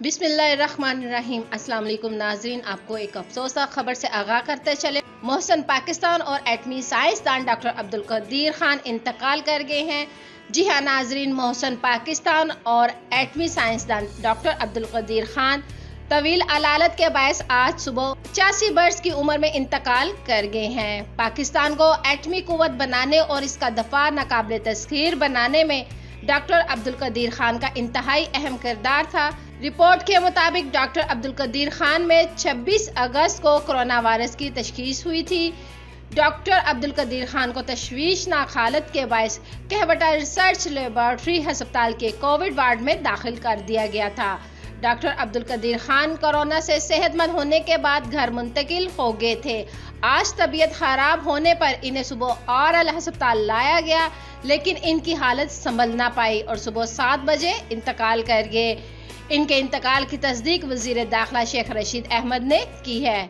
बिस्मिल्लाहिर्रहमानिर्रहीम। अस्सलाम वालेकुम नाज़रीन, आपको एक अफसोसनाक खबर से आगाह करते चले। मोहसन पाकिस्तान और एटमी साइंसदान डॉक्टर अब्दुल कदीर खान इंतकाल कर गए हैं। जी हाँ नाज़रीन, मोहसन पाकिस्तान और एटमी साइंसदान डॉक्टर अब्दुल कदीर खान तवील अलालत के बायस आज सुबह 85 वर्ष की उम्र में इंतकाल कर गए हैं। पाकिस्तान को एटमी कुव्वत बनाने और इसका दफा नाकाबिले तस्खीर बनाने में डॉक्टर अब्दुल कदीर खान का इंतहाई अहम किरदार था। रिपोर्ट के मुताबिक डॉक्टर अब्दुल कदीर खान में 26 अगस्त को कोरोना वायरस की तशखीस हुई थी। डॉक्टर अब्दुल कदीर खान को तशवीशनाक हालत के बायस कहवटा रिसर्च लेबॉर्ट्री अस्पताल के कोविड वार्ड में दाखिल कर दिया गया था। डॉक्टर अब्दुल कदीर खान कोरोना से सेहतमंद होने के बाद घर मुंतकिल हो गए थे। आज तबीयत खराब होने पर इन्हें सुबह और अस्पताल लाया गया, लेकिन इनकी हालत संभल ना पाई और सुबह 7 बजे इंतकाल कर गए। इनके इंतकाल की तस्दीक वज़ीर दाखिला शेख रशीद अहमद ने की है।